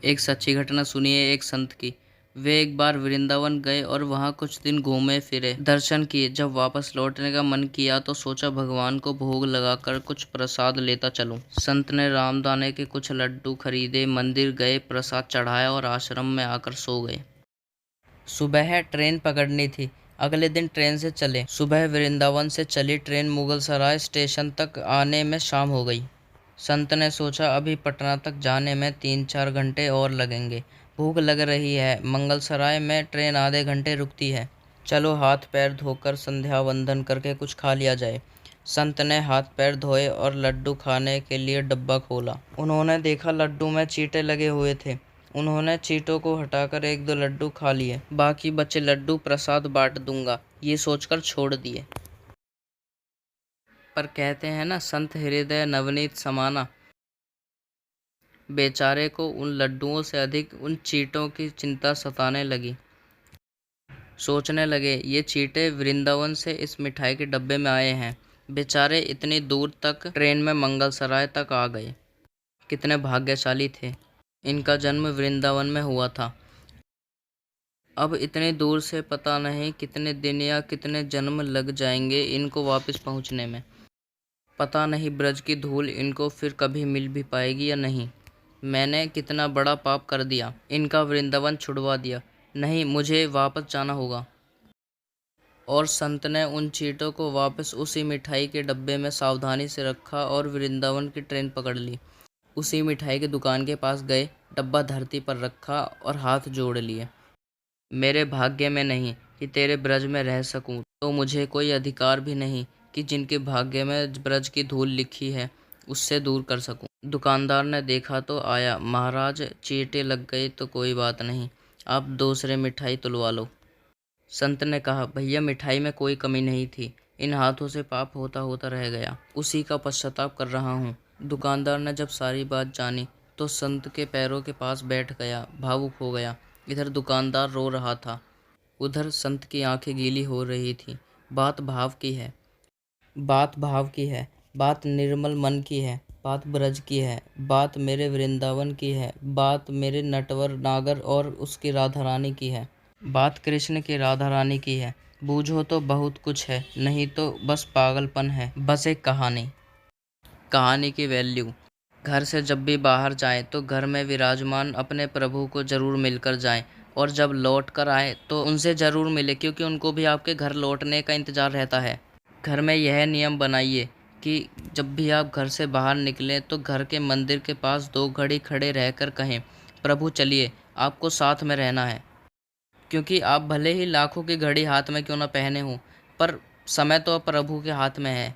एक सच्ची घटना सुनिए एक संत की। वे एक बार वृंदावन गए और वहाँ कुछ दिन घूमे फिरे, दर्शन किए। जब वापस लौटने का मन किया तो सोचा भगवान को भोग लगाकर कुछ प्रसाद लेता चलूं। संत ने रामदाने के कुछ लड्डू खरीदे, मंदिर गए, प्रसाद चढ़ाया और आश्रम में आकर सो गए। सुबह ट्रेन पकड़नी थी। अगले दिन ट्रेन से चले। सुबह वृंदावन से चली ट्रेन मुगलसराय स्टेशन तक आने में शाम हो गई। संत ने सोचा अभी पटना तक जाने में 3-4 घंटे और लगेंगे। भूख लग रही है। मंगलसराय में ट्रेन आधे घंटे रुकती है। चलो हाथ पैर धोकर संध्या वंदन करके कुछ खा लिया जाए। संत ने हाथ पैर धोए और लड्डू खाने के लिए डब्बा खोला। उन्होंने देखा लड्डू में चींटे लगे हुए थे। उन्होंने चींटों को हटाकर 1-2 लड्डू खा लिए। बाकी बचे लड्डू प्रसाद बांट दूंगा, ये सोचकर छोड़ दिए। पर कहते हैं ना, संत हृदय नवनीत समाना। बेचारे को उन लड्डुओं से अधिक उन चींटों की चिंता सताने लगी। सोचने लगे ये चींटे वृंदावन से इस मिठाई के डब्बे में आए हैं। बेचारे इतनी दूर तक ट्रेन में मंगलसराय तक आ गए। कितने भाग्यशाली थे। इनका जन्म वृंदावन में हुआ था। अब इतनी दूर से पता नहीं कितने दिन या कितने जन्म लग जाएंगे इनको वापस पहुंचने में। पता नहीं ब्रज की धूल इनको फिर कभी मिल भी पाएगी या नहीं। मैंने कितना बड़ा पाप कर दिया, इनका वृंदावन छुड़वा दिया। नहीं, मुझे वापस जाना होगा। और संत ने उन चींटों को वापस उसी मिठाई के डब्बे में सावधानी से रखा और वृंदावन की ट्रेन पकड़ ली। उसी मिठाई की दुकान के पास गए, डब्बा धरती पर रखा और हाथ जोड़ लिए। मेरे भाग्य में नहीं कि तेरे ब्रज में रह सकूं, तो मुझे कोई अधिकार भी नहीं कि जिनके भाग्य में ब्रज की धूल लिखी है उससे दूर कर सकूं। दुकानदार ने देखा तो आया, महाराज चींटे लग गए तो कोई बात नहीं, आप दूसरे मिठाई तुलवा लो। संत ने कहा, भैया मिठाई में कोई कमी नहीं थी, इन हाथों से पाप होता होता रह गया, उसी का पश्चाताप कर रहा हूँ। दुकानदार ने जब सारी बात जानी तो संत के पैरों के पास बैठ गया, भावुक हो गया। इधर दुकानदार रो रहा था, उधर संत की आंखें गीली हो रही थी। बात भाव की है, बात भाव की है, बात निर्मल मन की है, बात ब्रज की है, बात मेरे वृंदावन की है, बात मेरे नटवर नागर और उसकी राधा रानी की है, बात कृष्ण की राधा रानी की है। बूझो तो बहुत कुछ है, नहीं तो बस पागलपन है, बस एक कहानी। कहानी की वैल्यू। घर से जब भी बाहर जाएं तो घर में विराजमान अपने प्रभु को जरूर मिलकर जाएं, और जब लौट कर आए तो उनसे ज़रूर मिले, क्योंकि उनको भी आपके घर लौटने का इंतज़ार रहता है। घर में यह नियम बनाइए कि जब भी आप घर से बाहर निकलें तो घर के मंदिर के पास 2 घड़ी खड़े रहकर कहें, प्रभु चलिए, आपको साथ में रहना है। क्योंकि आप भले ही लाखों की घड़ी हाथ में क्यों ना पहने हों, पर समय तो अब प्रभु के हाथ में है।